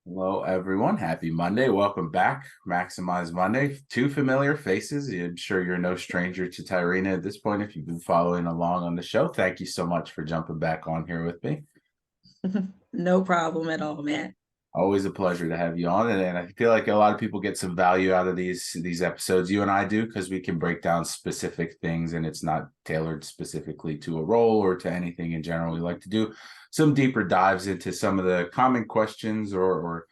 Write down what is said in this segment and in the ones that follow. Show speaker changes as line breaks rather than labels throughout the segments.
Hello, everyone. Happy Monday. Welcome back. Maximize Monday. Two familiar faces. I'm sure you're no stranger to Tyrina at this point if you've been following along on the show. Thank you so much for jumping back on here with me.
No problem at all, man.
Always a pleasure to have you on. And I feel like a lot of people get some value out of these episodes. You and I do, because we can break down specific things and it's not tailored specifically to a role or to anything in general. We like to do some deeper dives into some of the common questions or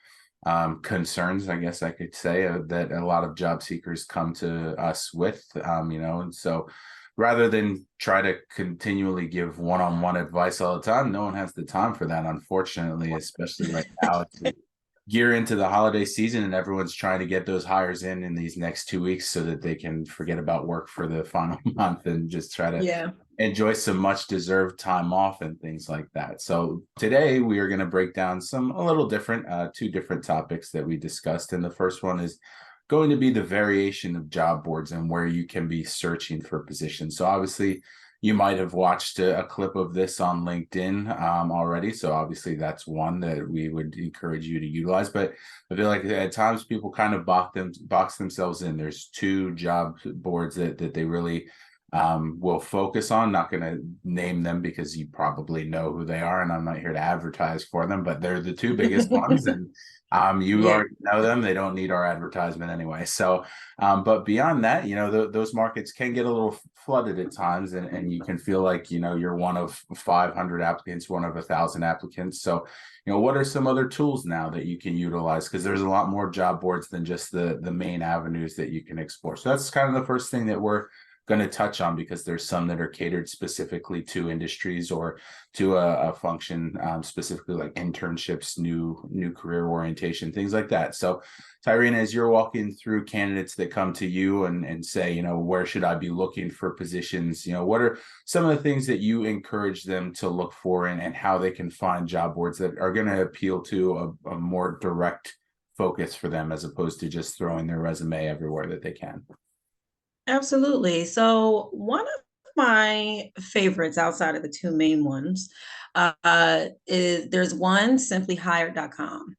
concerns, I guess I could say, that a lot of job seekers come to us with, and so rather than try to continually give one-on-one advice all the time, no one has the time for that, unfortunately, especially right now. It's gear into the holiday season and everyone's trying to get those hires in these next 2 weeks so that they can forget about work for the final month and just try to
Yeah.
enjoy some much deserved time off and things like that. So today we are going to break down some a little different two different topics that we discussed, and the first one is going to be the variation of job boards and where you can be searching for positions. So obviously you might have watched a clip of this on LinkedIn already. So obviously that's one that we would encourage you to utilize. But I feel like at times people kind of box themselves in. There's two job boards that they really will focus on. Not going to name them because you probably know who they are, and I'm not here to advertise for them, but they're the two biggest ones, and you
Yeah.
already know them. They don't need our advertisement anyway. So, but beyond that, those markets can get a little flooded at times, and you can feel like you're one of 500 applicants, one of 1,000 applicants. So, what are some other tools now that you can utilize? Because there's a lot more job boards than just the main avenues that you can explore. So that's kind of the first thing that we're going to touch on, because there's some that are catered specifically to industries or to a function, specifically like internships, new career orientation, things like that. So Tyrina, as you're walking through candidates that come to you and say, where should I be looking for positions, what are some of the things that you encourage them to look for, and how they can find job boards that are going to appeal to a more direct focus for them, as opposed to just throwing their resume everywhere that they can?
Absolutely. So one of my favorites outside of the two main ones is there's one simplyhired.com.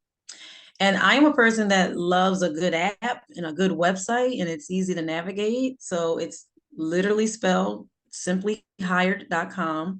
And I'm a person that loves a good app and a good website, and it's easy to navigate. So it's literally spelled simplyhired.com.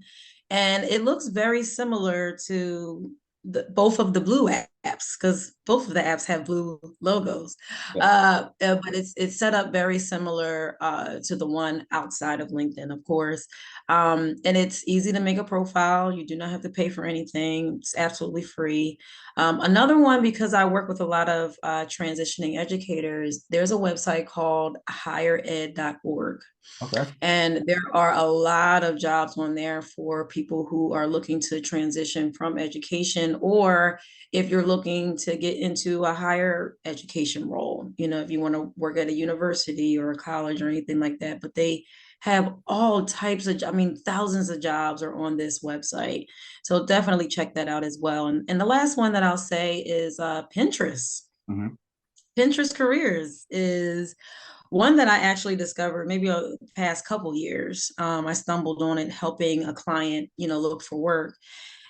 And it looks very similar to both of the blue apps, because both of the apps have blue logos.
Yeah.
But it's set up very similar to the one outside of LinkedIn, of course. And it's easy to make a profile. You do not have to pay for anything. It's absolutely free. Another one, because I work with a lot of transitioning educators, there's a website called highered.org.
Okay.
And there are a lot of jobs on there for people who are looking to transition from education, or if you're looking to get into a higher education role, if you want to work at a university or a college or anything like that. But they have all types of, I mean, thousands of jobs are on this website. So definitely check that out as well. And the last one that I'll say is Pinterest.
Mhm.
Pinterest careers is one that I actually discovered maybe a past couple years. I stumbled on it helping a client, look for work.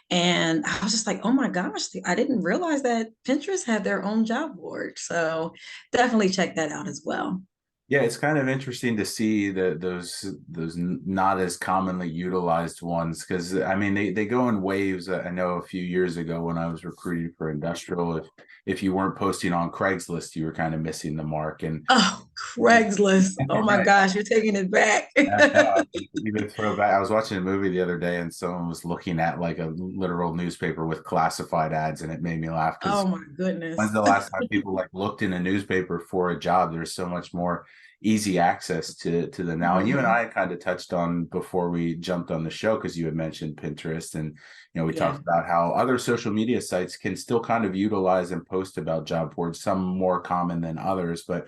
And I was just like, oh my gosh, I didn't realize that Pinterest had their own job board. So definitely check that out as well.
Yeah, it's kind of interesting to see those not as commonly utilized ones, because I mean they go in waves. I know a few years ago when I was recruiting for industrial, if you weren't posting on Craigslist, you were kind of missing the mark. And
Oh, Craigslist. Oh my
right,
gosh, you're taking it back.
even throw back. I was watching a movie the other day, and someone was looking at like a literal newspaper with classified ads, and it made me laugh
Oh
because
my
when's
goodness.
the last time people like looked in a newspaper for a job? There's so much more easy access to them now. And you and
Mhm.
I kind of touched on before we jumped on the show, because you had mentioned Pinterest, and we
Yeah.
talked about how other social media sites can still kind of utilize and post about job boards, some more common than others. But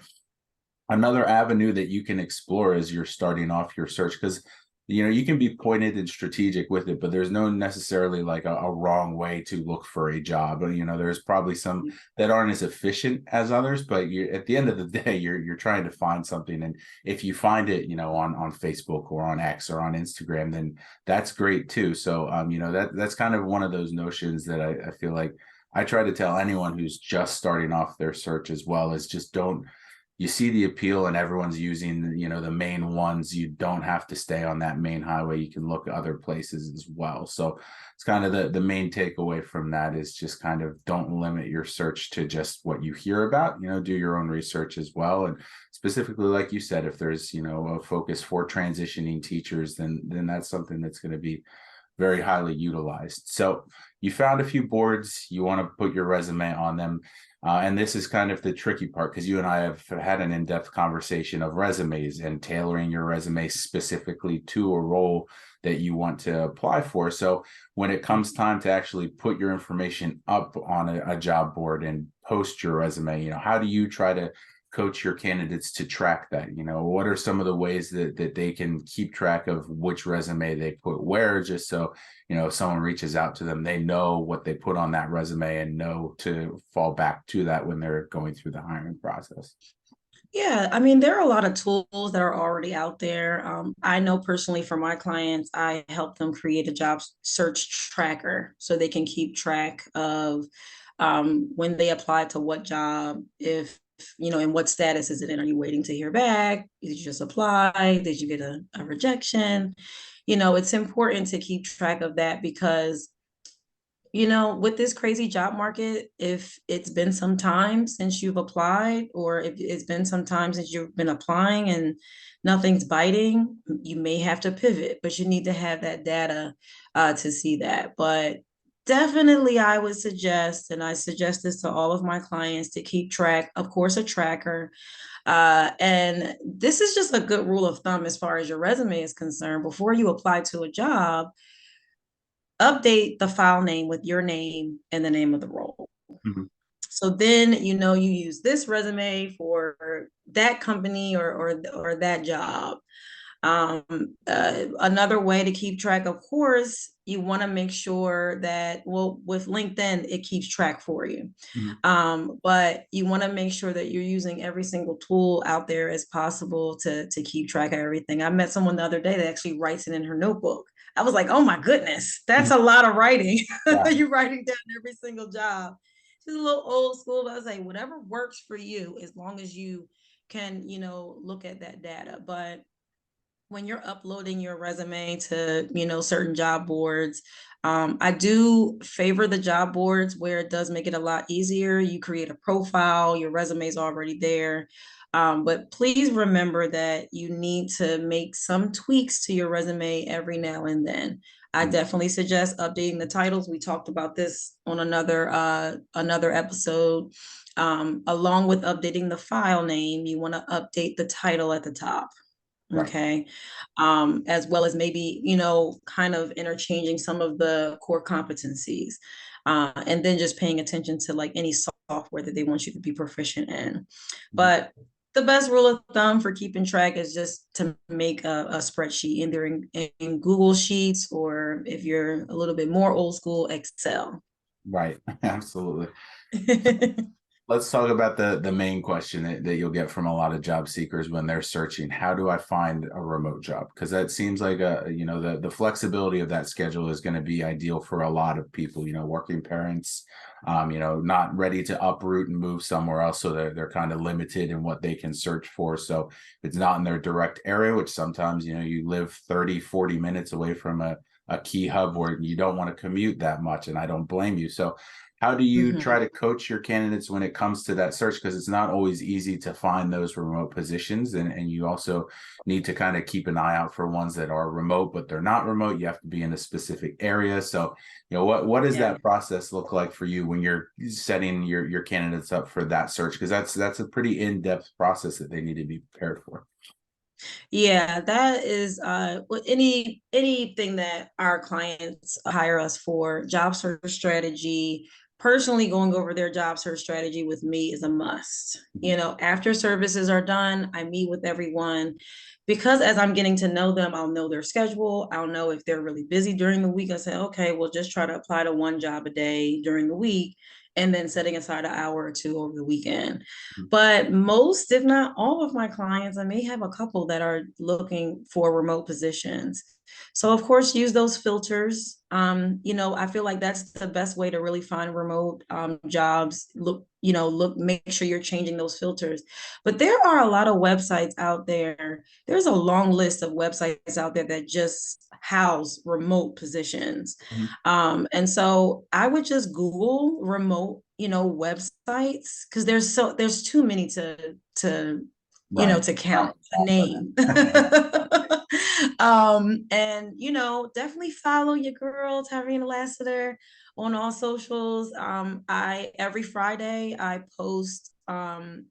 another avenue that you can explore as you're starting off your search, because you can be pointed and strategic with it, but there's no necessarily like a wrong way to look for a job. There's probably some that aren't as efficient as others, but you at the end of the day, you're trying to find something. And if you find it on Facebook or on X or on Instagram, then that's great too. So that's kind of one of those notions that I feel like I try to tell anyone who's just starting off their search as well is just don't, you see the appeal and everyone's using, the main ones. You don't have to stay on that main highway. You can look at other places as well. So it's kind of the main takeaway from that is just kind of don't limit your search to just what you hear about, do your own research as well. And specifically, like you said, if there's, a focus for transitioning teachers, then that's something that's going to be very highly utilized. So you found a few boards, you want to put your resume on them. And this is kind of the tricky part because you and I have had an in-depth conversation of resumes and tailoring your resume specifically to a role that you want to apply for. So when it comes time to actually put your information up on a job board and post your resume, how do you try to coach your candidates to track that? What are some of the ways that they can keep track of which resume they put where, just so if someone reaches out to them, they know what they put on that resume and know to fall back to that when they're going through the hiring process?
Yeah, I mean, there are a lot of tools that are already out there. I know personally for my clients, I help them create a job search tracker so they can keep track of when they apply to what job, if and what status is it in? Are you waiting to hear back? Did you just apply? Did you get a rejection? It's important to keep track of that because with this crazy job market, if it's been some time since you've applied, or if it's been some time since you've been applying and nothing's biting, you may have to pivot, but you need to have that data to see that. But definitely, I would suggest, and I suggest this to all of my clients, to keep track, of course, a tracker. And this is just a good rule of thumb as far as your resume is concerned. Before you apply to a job, update the file name with your name and the name of the role.
Mhm.
So then you use this resume for that company or that job. Another way to keep track, of course, you want to make sure that, well, with LinkedIn, it keeps track for you.
Mhm.
But you want to make sure that you're using every single tool out there as possible to keep track of everything. I met someone the other day that actually writes it in her notebook. I was like, oh my goodness, that's a lot of writing.
Yeah.
You're writing down every single job. She's a little old school, but I was like, whatever works for you, as long as you can, look at that data. But when you're uploading your resume to certain job boards, I do favor the job boards where it does make it a lot easier. You create a profile, your resume is already there. But please remember that you need to make some tweaks to your resume every now and then. I
Mhm.
definitely suggest updating the titles. We talked about this on another episode. Along with updating the file name, you want to update the title at the top.
Right.
Okay. As well as maybe, kind of interchanging some of the core competencies. And then just paying attention to like any software that they want you to be proficient in.
Mhm.
But the best rule of thumb for keeping track is just to make a spreadsheet, either in Google Sheets, or if you're a little bit more old school, Excel.
Right. Absolutely. Let's talk about the main question that you'll get from a lot of job seekers when they're searching. How do I find a remote job? Because that seems like the flexibility of that schedule is going to be ideal for a lot of people, working parents, not ready to uproot and move somewhere else. So they're kind of limited in what they can search for. So if it's not in their direct area, which sometimes, you live 30, 40 minutes away from a key hub where you don't want to commute that much. And I don't blame you. So how do you try
Mhm.
to coach your candidates when it comes to that search? Because it's not always easy to find those remote positions. And you also need to kind of keep an eye out for ones that are remote, but they're not remote. You have to be in a specific area. So, what does
Yeah.
that process look like for you when you're setting your candidates up for that search? Because that's a pretty in-depth process that they need to be prepared for.
Yeah, that is anything that our clients hire us for, job search strategy, personally going over their job search strategy with me is a must. After services are done, I meet with everyone because as I'm getting to know them, I'll know their schedule. I'll know if they're really busy during the week. I say, okay, well, just try to apply to one job a day during the week. and then setting aside an hour or two over the weekend. But most, if not all of my clients, I may have a couple that are looking for remote positions. So of course, use those filters. I feel like that's the best way to really find remote jobs. Make sure you're changing those filters. But there are a lot of websites out there. There's a long list of websites out there that just house remote positions.
Mhm.
And so I would just Google remote, websites, because there's too many
Right.
to count, to name. And definitely follow your girl, Tyrina Lassiter, on all socials. I every Friday I post some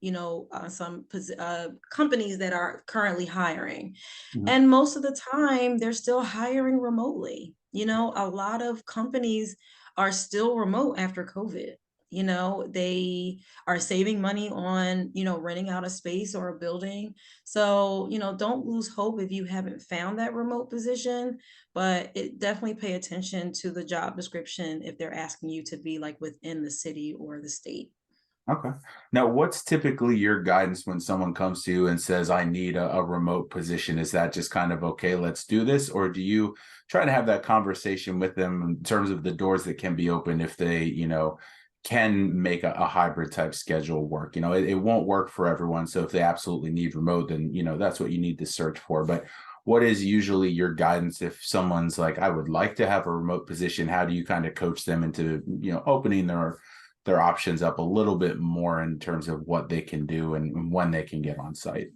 companies that are currently hiring.
Mhm.
And most of the time, they're still hiring remotely. A lot of companies are still remote after COVID. They are saving money on, renting out a space or a building. So, don't lose hope if you haven't found that remote position, but definitely pay attention to the job description if they're asking you to be like within the city or the state.
Okay. Now, what's typically your guidance when someone comes to you and says, I need a remote position? Is that just kind of, okay, let's do this? Or do you try to have that conversation with them in terms of the doors that can be open if they, can make a hybrid type schedule work? It won't work for everyone. So if they absolutely need remote, then, that's what you need to search for. But what is usually your guidance if someone's like, I would like to have a remote position? How do you kind of coach them into, opening their options up a little bit more in terms of what they can do and when they can get on site?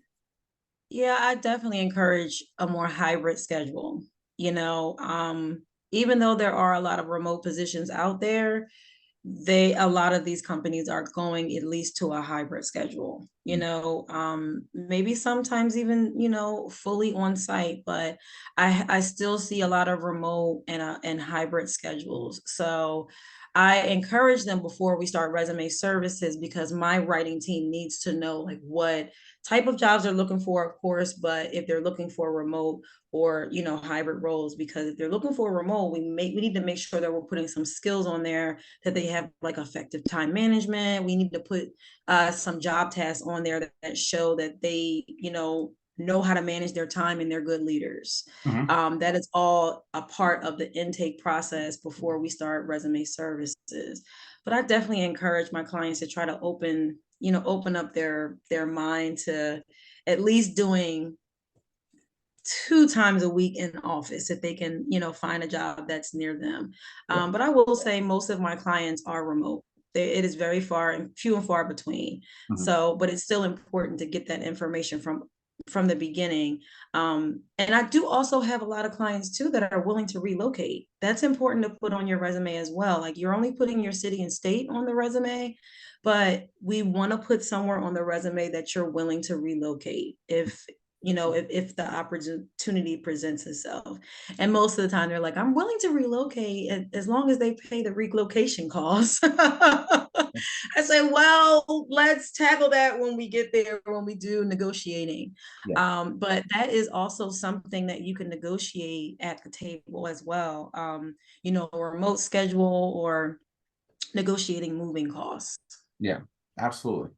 Yeah, I definitely encourage a more hybrid schedule. You know, um, Even though there are a lot of remote positions out there, a lot of these companies are going at least to a hybrid schedule. Maybe sometimes even fully on site, but I still see a lot of remote and hybrid schedules. So I encourage them before we start resume services, because my writing team needs to know like what type of jobs they're looking for, of course, but if they're looking for remote or hybrid roles. Because if they're looking for remote, we need to make sure that we're putting some skills on there, that they have like effective time management. We need to put some job tasks on there that show that they know how to manage their time and they're good leaders.
Mhm.
That is all a part of the intake process before we start resume services. But I definitely encourage my clients to try to open up their mind to at least doing 2 times a week in office if they can, find a job that's near them.
Yeah.
But I will say most of my clients are remote. It is very far and few and far between.
Mhm.
So, but it's still important to get that information from the beginning. And I do also have a lot of clients too that are willing to relocate. That's important to put on your resume as well. Like, you're only putting your city and state on the resume, but we want to put somewhere on the resume that you're willing to relocate if the opportunity presents itself. And most of the time they're like, I'm willing to relocate as long as they pay the relocation costs. I say, well, let's tackle that when we get there, when we do negotiating.
Yeah.
But that is also something that you can negotiate at the table as well. A remote schedule or negotiating moving costs.
Yeah. Absolutely.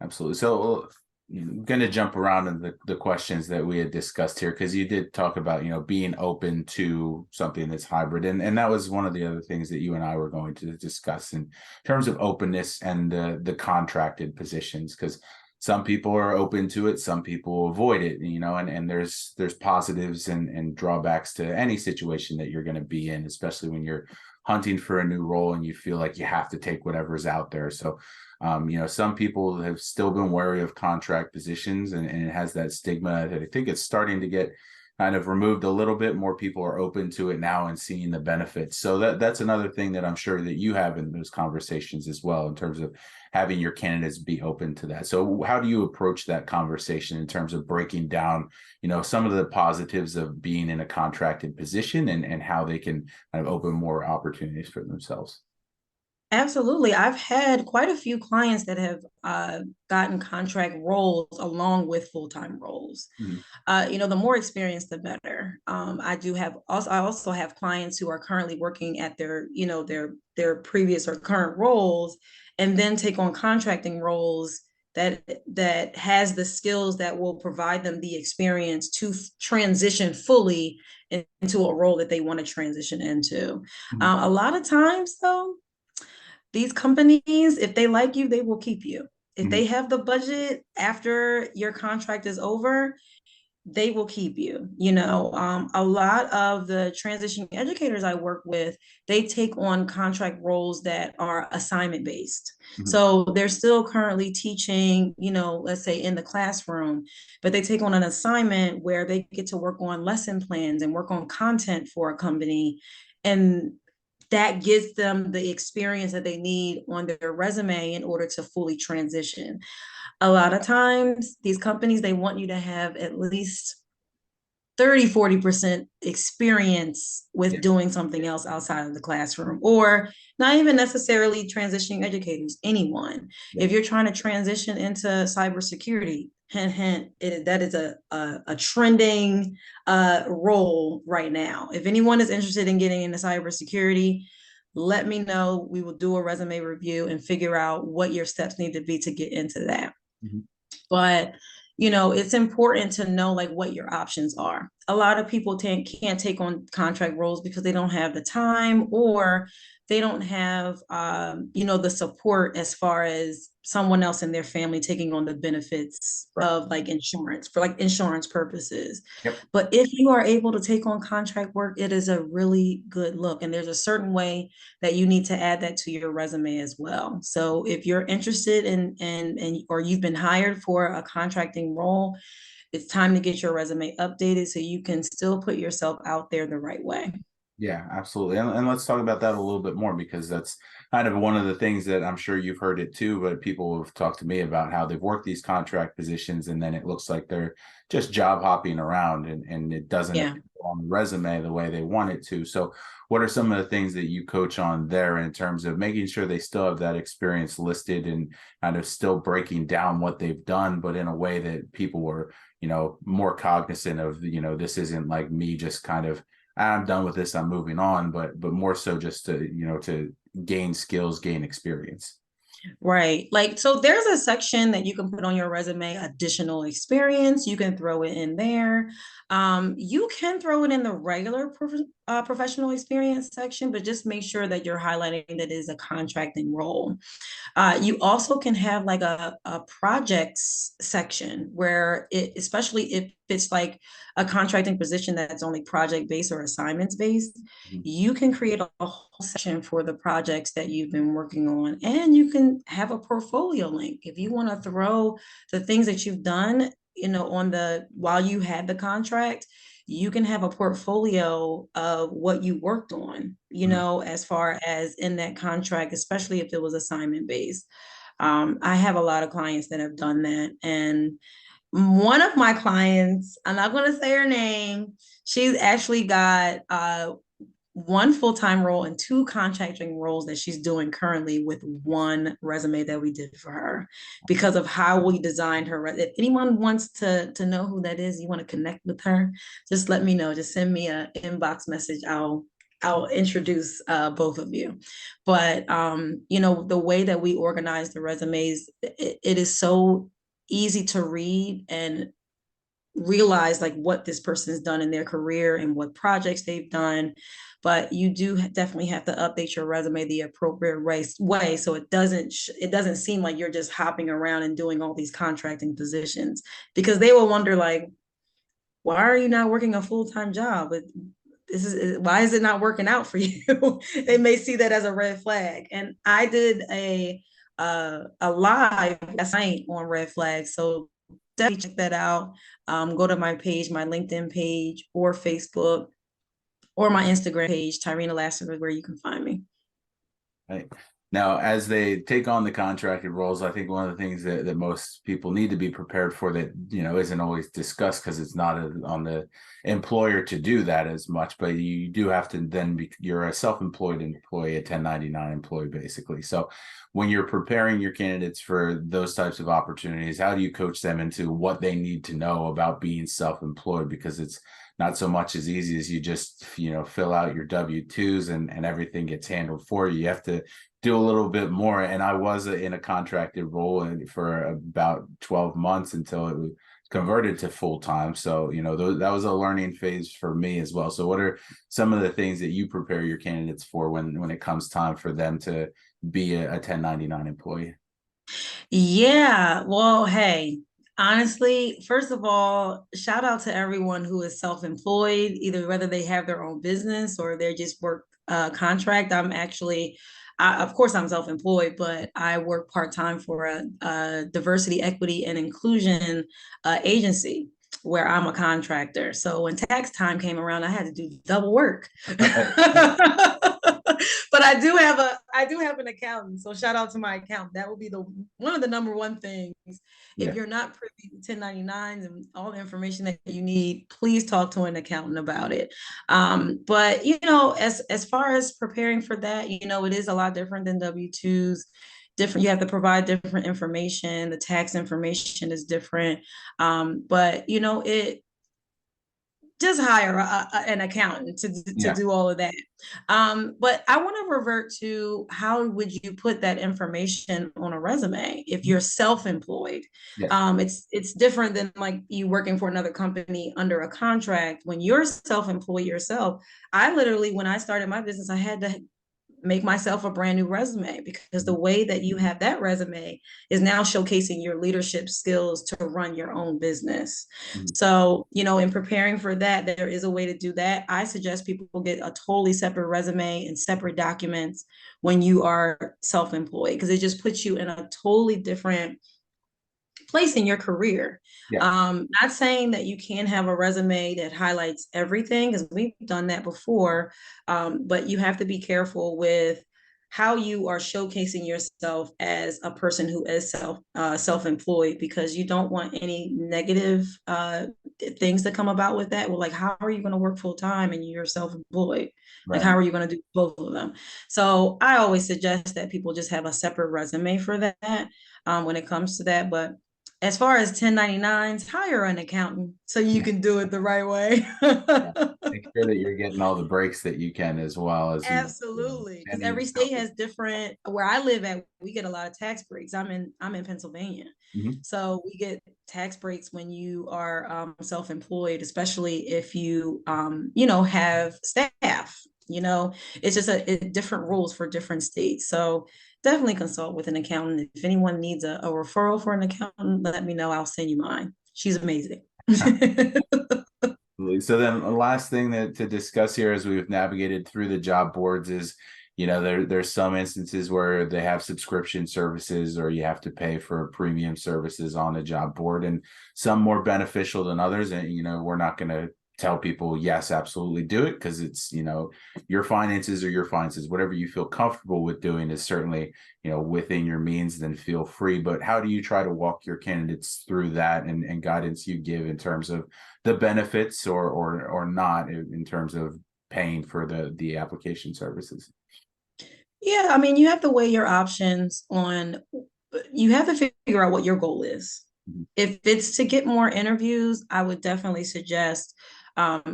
Absolutely. So, I'm going to jump around in the questions that we had discussed here, because you did talk about, being open to something that's hybrid. And that was one of the other things that you and I were going to discuss in terms of openness and the contracted positions, because some people are open to it, some people avoid it, and there's positives and drawbacks to any situation that you're going to be in, especially when you're hunting for a new role and you feel like you have to take whatever's out there. So some people have still been wary of contract positions, and it has that stigma. I think it's starting to get kind of removed a little bit. More people are open to it now and seeing the benefits. So that's another thing that I'm sure that you have in those conversations as well, in terms of having your candidates be open to that. So how do you approach that conversation in terms of breaking down, some of the positives of being in a contracted position, and how they can kind of open more opportunities for themselves?
Absolutely. I've had quite a few clients that have gotten contract roles along with full-time roles.
Mhm.
The more experience, the better. I also have clients who are currently working at their previous or current roles, and then take on contracting roles that has the skills that will provide them the experience to transition fully into a role that they want to transition into.
Mhm.
A lot of times, though, these companies, if they like you, they will keep you. If
Mhm.
they have the budget after your contract is over, they will keep you. A lot of the transition educators I work with, they take on contract roles that are assignment based.
Mhm.
So they're still currently teaching, let's say in the classroom, but they take on an assignment where they get to work on lesson plans and work on content for a company. And that gives them the experience that they need on their resume in order to fully transition. A lot of times, these companies, they want you to have at least 30-40% experience with
Yeah.
doing something else outside of the classroom, or not even necessarily transitioning educators, anyone.
Yeah.
If you're trying to transition into cybersecurity, hint, hint, that is a trending role right now. If anyone is interested in getting into cybersecurity, let me know. We will do a resume review and figure out what your steps need to be to get into that.
Mhm.
But it's important to know like what your options are. A lot of people can't take on contract roles because they don't have the time, or they don't have the support as far as someone else in their family taking on the benefits
Right.
of like insurance for like insurance purposes.
Yep.
But if you are able to take on contract work, it is a really good look, and there's a certain way that you need to add that to your resume as well. So if you're interested in or you've been hired for a contracting role, it's time to get your resume updated so you can still put yourself out there the right way.
Yeah, absolutely. And let's talk about that a little bit more, because that's kind of one of the things that I'm sure you've heard it too, but people have talked to me about how they've worked these contract positions and then it looks like they're just job hopping around, and it doesn't
Yeah.
appear on the resume the way they want it to. So what are some of the things that you coach on there in terms of making sure they still have that experience listed and kind of still breaking down what they've done, but in a way that people were, more cognizant of, this isn't like me just kind of, I'm done with this, I'm moving on, but more so just to, to gain skills, gain experience.
Right. Like, so there's a section that you can put on your resume, additional experience. You can throw it in there. You can throw it in the regular professional experience section, but just make sure that you're highlighting that it is a contracting role. You also can have like a projects section where especially if it's like a contracting position that's only project based or assignments based,
Mhm.
you can create a whole section for the projects that you've been working on. And you can have a portfolio link. If you want to throw the things that you've done, while you had the contract, you can have a portfolio of what you worked on,
Mhm.
as far as in that contract, especially if it was assignment based. I have a lot of clients that have done that. And one of my clients, I'm not going to say her name, she's actually got one full-time role and two contracting roles that she's doing currently with one resume that we did for her because of how we designed her. If anyone wants to know who that is, you want to connect with her, just let me know. Just send me an inbox message. I'll introduce both of you. But the way that we organize the resumes, it is so easy to read and realize like what this person has done in their career and what projects they've done. But you do definitely have to update your resume the appropriate way so it doesn't seem like you're just hopping around and doing all these contracting positions, because they will wonder like, why are you not working a full-time job? Why is it not working out for you? They may see that as a red flag. And I did a live last night on red flags, so definitely check that out. Go to my page, my LinkedIn page, or Facebook, or my Instagram page, Tyrina Lassiter, where you can find me.
Right. Now, as they take on the contracted roles, I think one of the things that most people need to be prepared for that, isn't always discussed because it's not on the employer to do that as much, but you do have to then you're a self-employed employee, a 1099 employee, basically. So when you're preparing your candidates for those types of opportunities, how do you coach them into what they need to know about being self-employed? Because it's not so much as easy as you just, fill out your W-2s and everything gets handled for you. You have to do a little bit more. And I was in a contracted role for about 12 months until it was converted to full time. So, that was a learning phase for me as well. So what are some of the things that you prepare your candidates for when it comes time for them to be a 1099 employee?
Yeah, well, hey, honestly, first of all, shout out to everyone who is self-employed, either whether they have their own business or they're just work contract. Of course, I'm self-employed, but I work part-time for a diversity, equity, and inclusion agency where I'm a contractor. So when tax time came around, I had to do double work. But I do have an accountant. So shout out to my accountant. That will be the one of the number one things. If
Yeah.
you're not privy to 1099s and all the information that you need, please talk to an accountant about it. But as far as preparing for that, it is a lot different than W-2s. Different, you have to provide different information. The tax information is different. But it just hire an accountant to
Yeah.
do all of that. But I want to revert to how would you put that information on a resume if you're self-employed?
Yes.
It's different than like you working for another company under a contract. When you're self-employed yourself, I literally, when I started my business, I had to make myself a brand new resume because the way that you have that resume is now showcasing your leadership skills to run your own business.
Mhm.
So, in preparing for that, there is a way to do that. I suggest people get a totally separate resume and separate documents when you are self-employed because it just puts you in a totally different place in your career.
Yeah.
Not saying that you can't have a resume that highlights everything, because we've done that before, but you have to be careful with how you are showcasing yourself as a person who is self-employed, because you don't want any negative things to come about with that. Well, like, how are you going to work full time and you're self-employed? Like,
Right.
how are you going to do both of them? So I always suggest that people just have a separate resume for that when it comes to that. But as far as 1099s, hire an accountant so you can do it the right way.
Yeah. Make sure that you're getting all the breaks that you can as well as
Absolutely, because
sending
every state
yourself.
has different. Where I live at, we get a lot of tax breaks. I'm in Pennsylvania,
Mhm.
so we get tax breaks when you are self-employed, especially if you have staff. It's just different rules for different states. So definitely consult with an accountant. If anyone needs a referral for an accountant, let me know. I'll send you mine. She's amazing.
Absolutely. So then the last thing that to discuss here as we've navigated through the job boards is, there's some instances where they have subscription services or you have to pay for premium services on a job board, and some more beneficial than others. And, we're not going to tell people, yes, absolutely do it, because it's, your finances are your finances. Whatever you feel comfortable with doing is certainly, within your means, then feel free. But how do you try to walk your candidates through that and guidance you give in terms of the benefits or not in terms of paying for the application services?
Yeah, I mean, you have to weigh your options on, you have to figure out what your goal is.
Mhm.
If it's to get more interviews, I would definitely suggest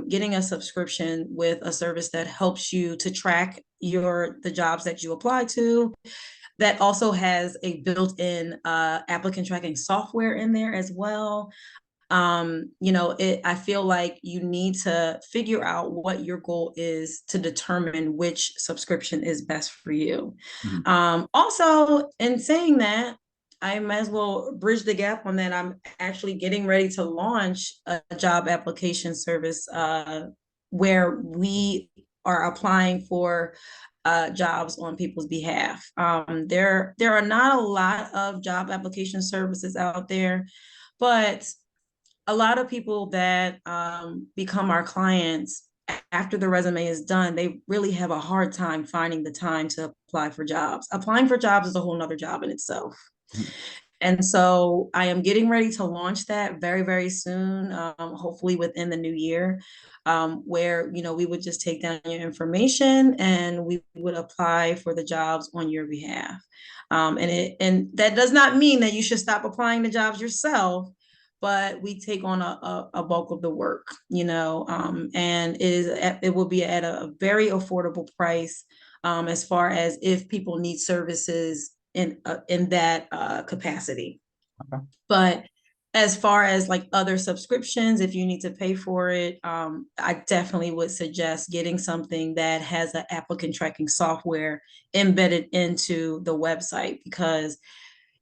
getting a subscription with a service that helps you to track the jobs that you apply to. That also has a built-in applicant tracking software in there as well. I feel like you need to figure out what your goal is to determine which subscription is best for you.
Mhm.
Also, in saying that, I might as well bridge the gap on that. I'm actually getting ready to launch a job application service where we are applying for jobs on people's behalf. There are not a lot of job application services out there, but a lot of people that become our clients after the resume is done, they really have a hard time finding the time to apply for jobs. Applying for jobs is a whole nother job in itself.
Mhm.
And so I am getting ready to launch that very, very soon, hopefully within the new year, where, we would just take down your information and we would apply for the jobs on your behalf. And that does not mean that you should stop applying to jobs yourself, but we take on a bulk of the work, and it will be at a very affordable price, as far as if people need services in that capacity.
Okay.
But as far as like other subscriptions, if you need to pay for it, I definitely would suggest getting something that has an applicant tracking software embedded into the website, because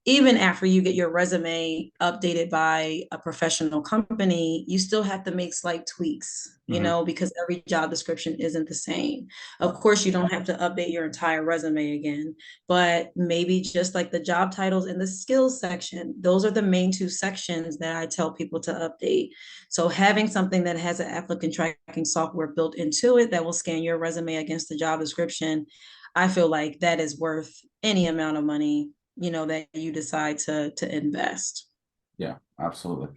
even after you get your resume updated by a professional company, you still have to make slight tweaks,
Mhm.
because every job description isn't the same. Of course, you don't have to update your entire resume again, but maybe just like the job titles in the skills section, those are the main two sections that I tell people to update. So having something that has an applicant tracking software built into it that will scan your resume against the job description, I feel like that is worth any amount of money, that you decide to invest.
Yeah, absolutely.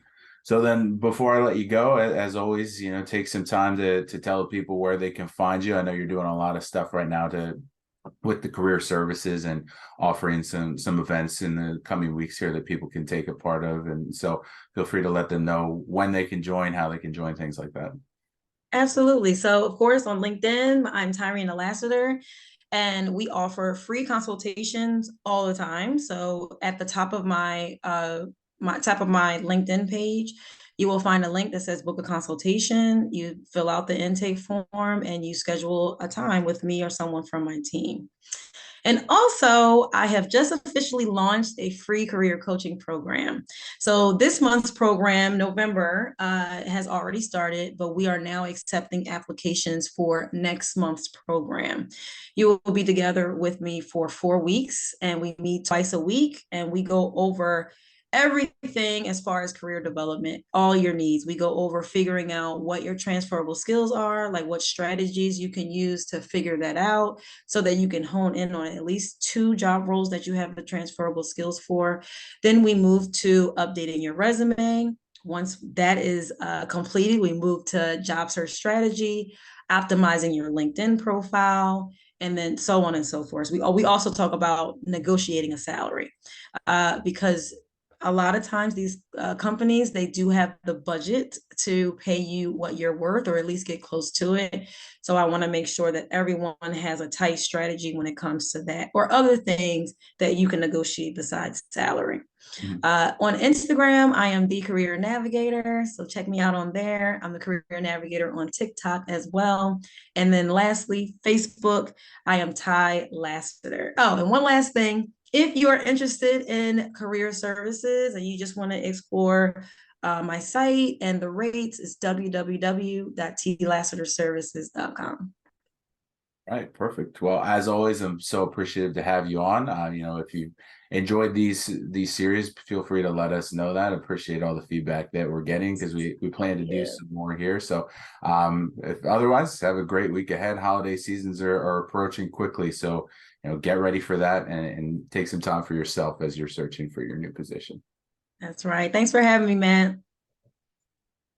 So then before I let you go, as always, take some time to tell people where they can find you. I know you're doing a lot of stuff right now with the career services and offering some events in the coming weeks here that people can take a part of. And so feel free to let them know when they can join, how they can join, things like that.
Absolutely. So, of course, on LinkedIn, I'm Tyrina Lassiter, and we offer free consultations all the time. So, at the top of my LinkedIn page, you will find a link that says book a consultation. You fill out the intake form and you schedule a time with me or someone from my team. And also, I have just officially launched a free career coaching program. So this month's program, November, has already started, but we are now accepting applications for next month's program. You will be together with me for 4 weeks, and we meet twice a week, and we go over everything as far as career development, all your needs. We go over figuring out what your transferable skills are, like what strategies you can use to figure that out so that you can hone in on at least 2 job roles that you have the transferable skills for. Then we move to updating your resume. Once that is completed, we move to job search strategy, optimizing your LinkedIn profile, and then so on and so forth. We also talk about negotiating a salary, because a lot of times these companies, they do have the budget to pay you what you're worth, or at least get close to it. So I want to make sure that everyone has a tight strategy when it comes to that, or other things that you can negotiate besides salary.
Mhm.
On Instagram, I am the Career Navigator. So check me out on there. I'm the Career Navigator on TikTok as well. And then lastly, Facebook, I am Ty Lassiter. Oh, and one last thing. If you are interested in career services and you just want to explore my site and the rates, it's www.tlassiterservices.com.
All right, perfect. Well, as always, I'm so appreciative to have you on. If you enjoyed these series, feel free to let us know that. Appreciate all the feedback that we're getting, because we plan to do
Yeah.
some more here. So, if otherwise, have a great week ahead. Holiday seasons are approaching quickly, so get ready for that and take some time for yourself as you're searching for your new position.
That's right. Thanks for having me, Matt.